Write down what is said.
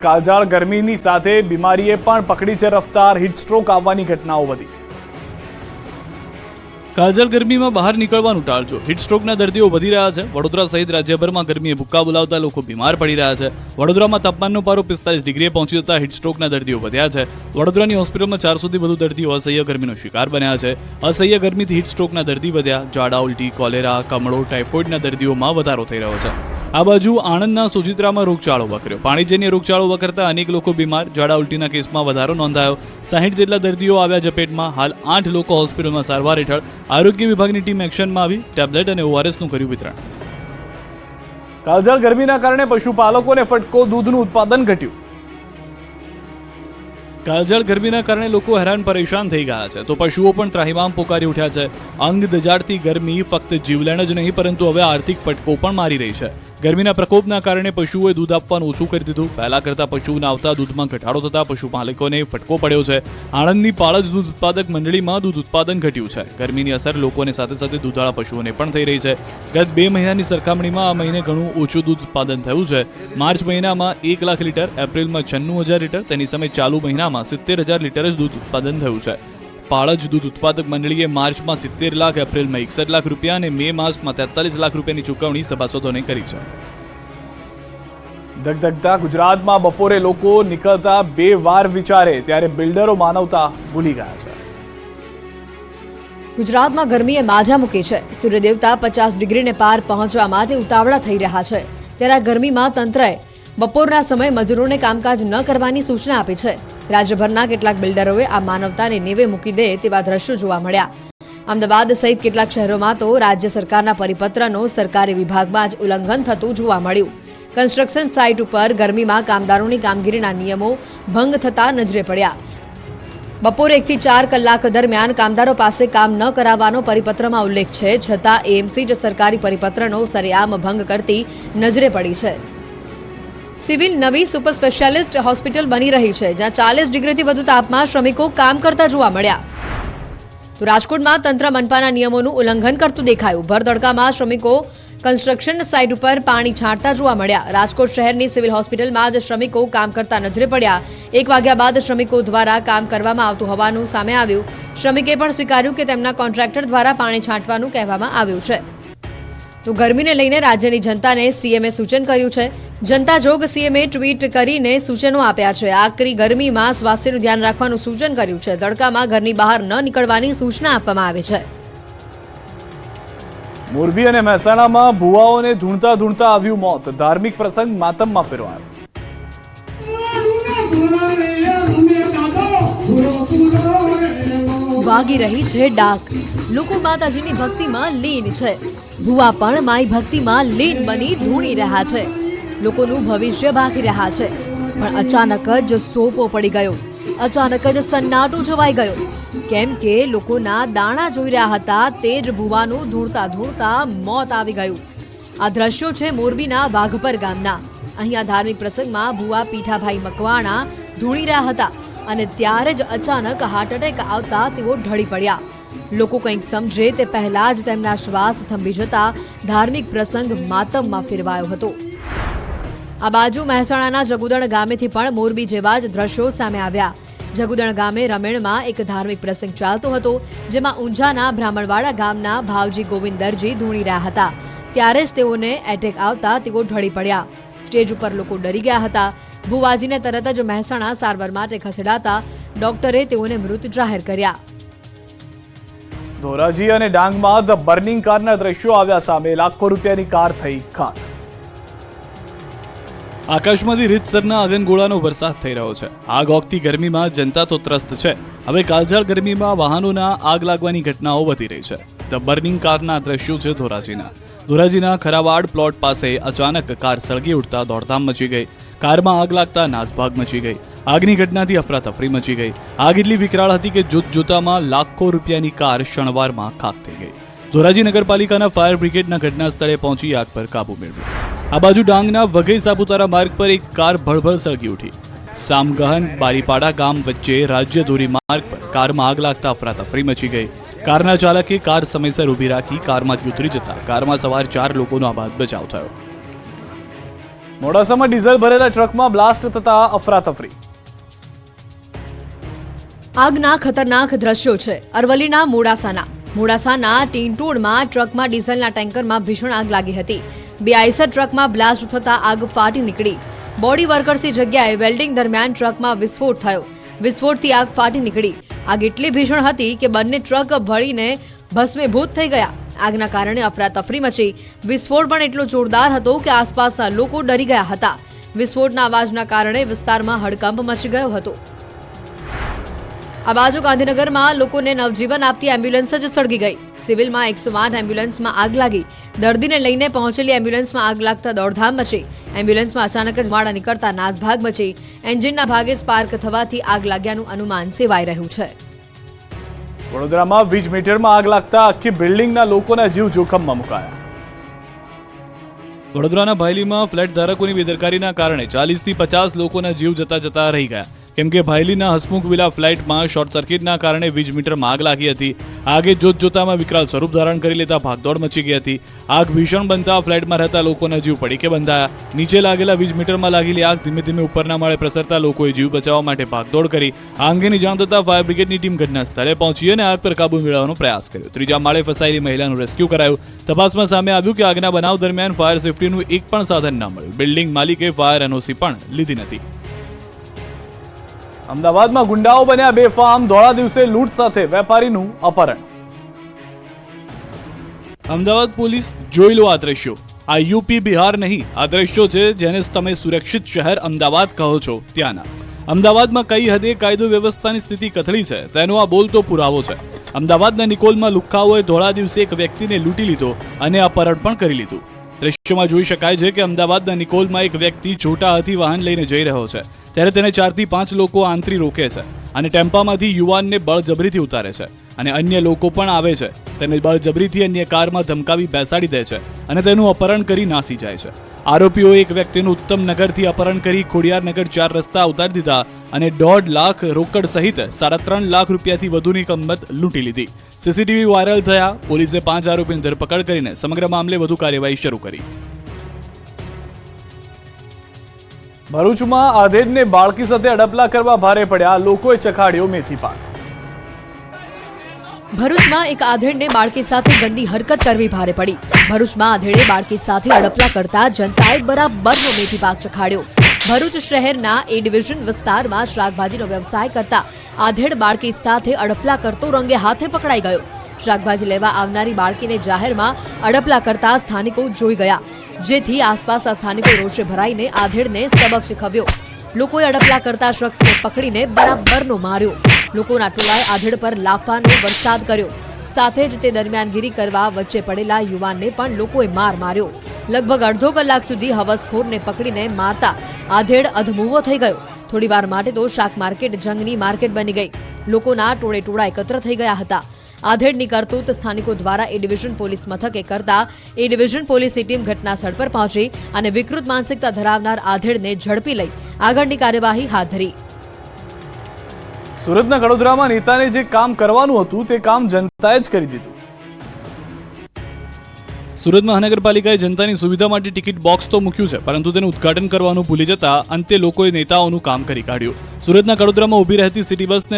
કાળઝાળ ગરમીની સાથે બીમારીએ પણ પકડી છે રફતાર. હીટ સ્ટ્રોક આવવાની ઘટનાઓ વધી. કાળઝાળ ગરમીમાં બહાર નીકળવાનું ટાળજો. હીટ સ્ટ્રોકના દર્દીઓ વધી રહ્યા છે. વડોદરા સહિત રાજ્યભરમાં ગરમીએ ભૂક્કા બોલાવતા લોકો બીમાર પડી રહ્યા છે. વડોદરામાં તાપમાનનો પારો 45 ડિગ્રીએ પહોંચી જતા હીટ સ્ટ્રોકના દર્દીઓ વધ્યા છે. વડોદરાની હોસ્પિટલમાં 400થી વધુ દર્દીઓ અસહ્ય ગરમીનો શિકાર બન્યા છે. અસહ્ય ગરમીથી હીટ સ્ટ્રોકના દર્દી વધ્યા. ઝાડા, ઉલટી, કોલેરા, કમળો, ટાઇફોઇડના દર્દીઓમાં વધારો થઈ રહ્યો છે. આ બાજુ આણંદના સોજિત્રામાં રોગચાળો વકર્યો. પાણીજન્ય રોગચાળો વકરતા અનેક લોકો બીમાર. ઝાડા ઉલટીના કેસમાં વધારો નોંધાયો. 60 જેટલા દર્દીઓ આવ્યા ઝપેટમાં. હાલ 8 લોકો હોસ્પિટલમાં સારવાર હેઠળ. આરોગ્ય વિભાગની ટીમ એક્શનમાં આવી. ટેબ્લેટ અને ઓઆરએસનું કર્યું વિતરણ. કાળઝાળ ગરમીના કારણે પશુપાલકોને ફટકો. દૂધનું ઉત્પાદન ઘટ્યું. કાળઝાળ ગરમીના કારણે લોકો હેરાન પરેશાન થઈ ગયા છે તો પશુઓ પણ ત્રાહિમામ પોકારી ઉઠ્યા છે. અંગ દજાડતી ગરમી ફક્ત જીવલેણ જ નહીં પરંતુ હવે આર્થિક ફટકો પણ મારી રહી છે. ગરમીના પ્રકોપના કારણે પશુઓએ દૂધ આપવાનું ઓછું કરી દીધું. પહેલા કરતા પશુઓને આવતા દૂધમાં ઘટાડો થતા પશુપાલકોને ફટકો પડ્યો છે. આણંદની પાળજ દૂધ ઉત્પાદક મંડળીમાં દૂધ ઉત્પાદન ઘટ્યું છે. ગરમીની અસર લોકોને સાથે સાથે દૂધાળા પશુઓને પણ થઈ રહી છે. ગત 2 મહિનાની સરખામણીમાં આ મહિને ઘણું ઓછું દૂધ ઉત્પાદન થયું છે. માર્ચ મહિનામાં 1 લાખ લીટર, એપ્રિલમાં 96,000 લીટર, તેની સામે ચાલુ મહિનામાં 70,000 લીટર જ દૂધ ઉત્પાદન થયું છે. પાળજ દૂધ ઉત્પાદક મંડળીએ માર્ચમાં 70 લાખ, એપ્રિલમાં 61 લાખ રૂપિયા અને મે માસમાં 43 લાખ રૂપિયાની ચૂકવણી સભાસદોને કરી છે. ધગધગતા ગુજરાતમાં બપોરે લોકો નીકળતા 2 વાર વિચારે ત્યારે બિલ્ડરો માનવતા ભૂલી ગયા છે. ગુજરાતમાં ગરમીએ માજા મૂકી છે. સૂર્યદેવતા 50 ડિગ્રીને પાર પહોંચવા માટે ઉતાવળા થઈ રહ્યા છે. ત્યારે આ ગરમીમાં તંત્રએ બપોરના સમયે મજૂરોને કામકાજ ન કરવાની સૂચના આપી છે. રાજ્યભરના કેટલાક બિલ્ડરોએ આ માનવતાને નેવે મૂકી દે તેવા દ્રશ્યો જોવા મળ્યા. અમદાવાદ સહિત કેટલાક શહેરોમાં તો રાજ્ય સરકારના પરિપત્રનો સરકારી વિભાગમાં જ ઉલ્લંઘન થતું જોવા મળ્યું. કન્સ્ટ્રક્શન સાઇટ ઉપર ગરમીમાં કામદારોની કામગીરીના નિયમો ભંગ થતા નજરે પડ્યા. બપોરે 1 થી 4 કલાક દરમિયાન કામદારો પાસે કામ ન કરાવવાનો પરિપત્રમાં ઉલ્લેખ છે, છતાં એએમસી જ સરકારી પરિપત્રનો સરેઆમ ભંગ કરતી નજરે પડી છે. સિવિલ નવી સુપર સ્પેશિયાલિસ્ટ હોસ્પિટલ બની રહી છે, જ્યાં 40 ડિગ્રીથી વધુ તાપમાં શ્રમિકો કામ કરતા જોવા મળ્યા. તો રાજકોટમાં તંત્ર મનપાના નિયમોનું ઉલ્લંઘન કરતું દેખાયું. ભર તડકામાં શ્રમિકો કન્સ્ટ્રક્શન સાઇટ ઉપર પાણી છાંટતા જોવા મળ્યા. રાજકોટ શહેરની સિવિલ હોસ્પિટલમાં જ શ્રમિકો કામ કરતા નજરે પડ્યા. 1 વાગ્યા બાદ શ્રમિકો દ્વારા કામ કરવામાં આવતું હોવાનું સામે આવ્યું. શ્રમિકે પણ સ્વીકાર્યું કે તેમના કોન્ટ્રાક્ટર દ્વારા પાણી છાંટવાનું કહેવામાં આવ્યું છે. તો ગરમીને લઈને રાજ્યની જનતાને સીએમએ સૂચન કર્યું છે. જનતા જોગ સીએમએ ટ્વીટ કરીને સૂચનો આપ્યા છે. આકરી ગરમીમાં સ્વાસ્થ્યનું ધ્યાન રાખવાનું સૂચન કર્યું છે. તડકામાં ઘરની બહાર ન નીકળવાની સૂચના આપવામાં આવી છે. મોરબી અને મહેસાણામાં ભુવાઓને ધૂણતા ધૂણતા આવ્યું મોત. ધાર્મિક પ્રસંગ માતમમાં ફેરવાયો. વાગી રહી છે ડાક. લોકો માતાજીની ભક્તિમાં લીન છે. ભુવા પણ માઈ ભક્તિમાં લીન બની ધૂણી રહ્યા છે. લોકોનું ભવિષ્ય બાકી રહ્યા છે. પણ અચાનક જ સોપો પડી ગયો. અચાનક જ સન્નાટો છવાઈ ગયો. કેમ કે લોકોના દાણા જોઈ રહ્યા હતા તે જ ભુવાનું ધૂણતા ધૂણતા મોત આવી ગયું. આ દ્રશ્યો છે મોરબીના વાઘપર ગામના. અહીંયા ધાર્મિક પ્રસંગમાં ભુવા પીઠાભાઈ મકવાણા ધૂણી રહ્યા હતા અને ત્યારે જ અચાનક હાર્ટ એટેક આવતા તેઓ ઢળી પડ્યા. લોકો કંઈક સમજે તે પહેલા જ તેમના શ્વાસ થંભી જતા ધાર્મિક પ્રસંગ માતમમાં ફેરવાયો હતો. આ બાજુ મહેસાણાના જગુદણ ગામેથી પણ મોરબી જેવા જ દ્રશ્યો સામે આવ્યા. જગુદણ ગામે રમેણમાં એક ધાર્મિક પ્રસંગ ચાલતો હતો, જેમાં ઊંઝાના બ્રાહ્મણવાડા ગામના ભાવજી ગોવિંદરજી ધૂણી રહ્યા હતા. ત્યારે જ તેઓને એટેક આવતા તેઓ ઢળી પડ્યા. સ્ટેજ ઉપર લોકો ડરી ગયા હતા. ભુવાજીને તરત જ મહેસાણા સારવાર માટે ખસેડાતા ડોક્ટરે તેઓને મૃત જાહેર કર્યા. ધોરાજી અને ડાંગમાં ધ બર્નિંગ કારના દ્રશ્યો આવ્યા સામે. લાખો રૂપિયાની કાર થઈ ખાક. આકાશમાંથી રીતસરના અગનગોળાનો વરસાદ થઈ રહ્યો છે. આગ ઓગતી ગરમીમાં જનતા તો ત્રસ્ત છે. હવે કાળઝાળ ગરમીમાં વાહનોના આગ લાગવાની ઘટનાઓ વધી રહી છે. ધ બર્નિંગ કારના દ્રશ્યો છે ધોરાજીના ખરાવાડ પ્લોટ પાસે અચાનક કાર સળગી ઉઠતા દોડધામ મચી ગઈ. કારમાં આગ લાગતા નાસભાગ મચી ગઈ. આગની ઘટનાથી અફરાતફરી મચી ગઈ. આગ એટલી વિકરાળ હતી કે જોતજોતામાં લાખો રૂપિયાની કાર ક્ષણવારમાં ખાક થઈ ગઈ. ધોરાજી નગરપાલિકાના ફાયર બ્રિગેડના ઘટના સ્થળે પહોંચી આગ પર કાબુ મેળવ્યો. આ બાજુ ડાંગના વઘઈ સાપુતારા માર્ગ પર એક કાર ભળભળ સળગી ઉઠી. સામગહન બારીપાડા ગામ વચ્ચે રાજ્ય ધોરી માર્ગ પર કારમાં આગ લાગતા અફરાતફરી મચી ગઈ. કારના ચાલકે કાર સમયસર ઊભી રાખી કારમાંથી ઉતરી જતા કારમાં સવાર 4 લોકોનો આબાદ બચાવ થયો. મોડાસામાં ડીઝલ ભરેલા ટ્રકમાં બ્લાસ્ટ થતા અફરાતફરી. આગના ખતરનાક દ્રશ્યો છે અરવલ્લીના મોડાસાના ટીંટોડમાં ટ્રકમાં ડીઝલના ટેન્કરમાં ભીષણ આગ લાગી હતી. બે આઈસર ટ્રકમાં બ્લાસ્ટ થતા આગ ફાટી નીકળી. બોડી વર્કર્સની જગ્યાએ વેલ્ડિંગ દરમિયાન ટ્રકમાં વિસ્ફોટ થયો. વિસ્ફોટથી આગ ફાટી નીકળી. આગ એટલી ભીષણ હતી કે બંને ટ્રક બળીને ભસ્મીભૂત થઈ ગયા. આગના કારણે અફરાતફરી મચી. વિસ્ફોટ પણ એટલો જોરદાર હતો કે આસપાસના લોકો ડરી ગયા હતા. વિસ્ફોટના અવાજના કારણે વિસ્તારમાં હડકંપ મચી ગયો હતો. આ બાજુ ગાંધીનગરમાં લોકોને નવજીવન આપતી એમ્બ્યુલન્સ જ સળગી ગઈ. સિવિલમાં 108 એમ્બ્યુલન્સમાં આગ લાગી. દર્દીને લઈને પહોંચેલી એમ્બ્યુલન્સમાં આગ લાગતા દોડધામ મચી. એમ્બ્યુલન્સમાં અચાનક જ ધુમાડા નીકળતા નાસભાગ મચી. એન્જિનના ભાગે સ્પાર્ક થવાથી આગ લાગ્યાનું અનુમાન સેવાઈ રહ્યું છે. વડોદરામાં વીજ મીટરમાં આગ લાગતા આખી બિલ્ડિંગના લોકોના જીવ જોખમમાં મુકાયા. વડોદરાના ભાયલીમાં ફ્લેટ ધારકોની બેદરકારીના કારણે 40 થી 50 લોકોના જીવ જતા રહી ગયા. કેમ કે ભાયલીના હસમુખ વિલા ફ્લેટમાં શોર્ટ સર્કિટના કારણે વીજ મીટરમાં આગ લાગી હતી. આગે જોતજોતામાં વિકરાળ સ્વરૂપ ધારણ કરી લેતા ભાગદોડ મચી ગઈ હતી. આગ ભીષણ બનતા ફ્લેટમાં રહેતા લોકોના જીવ પડીકે બંધાયા. નીચે લાગેલા વીજ મીટરમાં લાગેલી આગ ધીમે ધીમે ઉપરના માળે પ્રસરતા લોકોએ જીવ બચાવવા માટે ભાગદોડ કરી. આ અંગેની જાણ થતાં ફાયર બ્રિગેડની ટીમ ઘટના સ્થળે પહોંચી અને આગ પર કાબુ મેળવવાનો પ્રયાસ કર્યો. ત્રીજા માળે ફસાયેલી મહિલાનું રેસ્ક્યુ કરાયું. તપાસમાં સામે આવ્યું કે આગના બનાવ દરમિયાન ફાયર સેફટીનું એક પણ સાધન ન મળ્યું. બિલ્ડિંગ માલિકે ફાયર એનઓસી પણ લીધી નથી. અમદાવાદમાં ગુંડાઓ બન્યા બેફામ. ધોળા દિવસે લૂંટ સાથે વેપારીનું અપહરણ. અમદાવાદ પોલીસ જોઈ લો આ દ્રશ્યો. આ યુપી બિહાર નહીં, આ દ્રશ્યો છે જેને તમે સુરક્ષિત શહેર અમદાવાદ કહો છો ત્યાંના. અમદાવાદમાં કઈ હદે કાયદો વ્યવસ્થાની સ્થિતિ કથળી છે તેનો આ બોલતો પુરાવો છે. અમદાવાદના નિકોલમાં લુખ્ખાઓએ ધોળા દિવસે એક વ્યક્તિને લૂંટી લીધો અને અપહરણ પણ કરી લીધું. દ્રશ્યોમાં જોઈ શકાય છે કે અમદાવાદના નિકોલમાં એક વ્યક્તિ છોટા હાથી વાહન લઈને જઈ રહ્યો છે. ત્યારે તેને 4 થી 5 લોકો આંતરી રોકે છે અને ટેમ્પામાંથી યુવાનને બળજબરીથી ઉતારે છે અને અન્ય લોકો પણ આવે છે. તેને બળજબરીથી અન્ય કારમાં ધમકાવી બેસાડી દે છે અને તેનું અપહરણ કરી નાસી જાય છે. આરોપીઓએ એક વ્યક્તિનું ઉત્તમનગરથી અપહરણ કરી ખોડિયારનગર 4 રસ્તા ઉતારી દીધા અને 1.5 લાખ રોકડ સહિત 3.5 લાખ રૂપિયાથી વધુની કિંમત લૂંટી લીધી. સીસીટીવી વાયરલ થયા. પોલીસે 5 આરોપીની ધરપકડ કરીને સમગ્ર મામલે વધુ કાર્યવાહી શરૂ કરી. ભરૂચમાં આધેડને બાળકી સાથે અડપલા કરવા ભારે પડ્યા. લોકોએ ચખાડ્યો મેથી પાક. ભરૂચમાં એક આધેડને બાળકી સાથે ગંદી હરકત કરવી ભારે પડી. ભરૂચમાં આધેડે બાળકી સાથે અડપલા કરતા જનતાએ બરાબરનો મેથી પાક ચખાડ્યો. ભરૂચ શહેરના એ ડિવિઝન વિસ્તારમાં શાકભાજીનો વ્યવસાય કરતા આધેડ બાળકી સાથે અડપલા કરતો રંગે હાથે પકડાઈ ગયો. શાકભાજી લેવા આવનારી બાળકીને જાહેરમાં અડપલા કરતા સ્થાનિકો જોઈ ગયા, જેથી આસપાસના સ્થાનિકો રોષે ભરાઈને આધેડને સબક શીખવ્યો. લોકોએ અડપલા કરતા શખ્સને પકડીને બરાબરનો માર્યો. લોકોના ટોળાએ આધેડ પર લાફાનો વરસાદ કર્યો. સાથે જ તે દરમિયાનગીરી કરવા વચ્ચે પડેલા યુવાનને પણ લોકોએ માર માર્યો. લગભગ અડધો કલાક સુધી હવસખોરને પકડીને મારતા આધેડ અધમૂવો થઈ ગયો. થોડીવાર માટે તો શાક માર્કેટ જંગની માર્કેટ બની ગઈ. લોકોના ટોળે ટોળા એકત્ર થઈ ગયા હતા. આધેડની કરતૂત સ્થાનિકો દ્વારા એ ડિવિઝન પોલીસ મથકે કરતા એ ડિવિઝન પોલીસની ટીમ ઘટના સ્થળ પર પહોંચી અને વિકૃત માનસિકતા ધરાવનાર આધેડને ઝડપી લઈ આગળની કાર્યવાહી હાથ ધરી. સુરતના કડોદરામાં નેતાને જે કામ કરવાનું હતું તે કામ જનતાએ જ કરી દીધું. સુરત મહાનગરપાલિકાએ જનતાની સુવિધા માટે ટિકિટ બોક્સ તો મૂક્યું છે, પરંતુ તેનું ઉદ્ઘાટન કરવાનું ભૂલી જતા અંતે લોકોએ નેતાઓનું કામ કરી કાઢ્યું. સુરતના કડોદરામાં ઊભી રહેતી સિટી બસને લઈ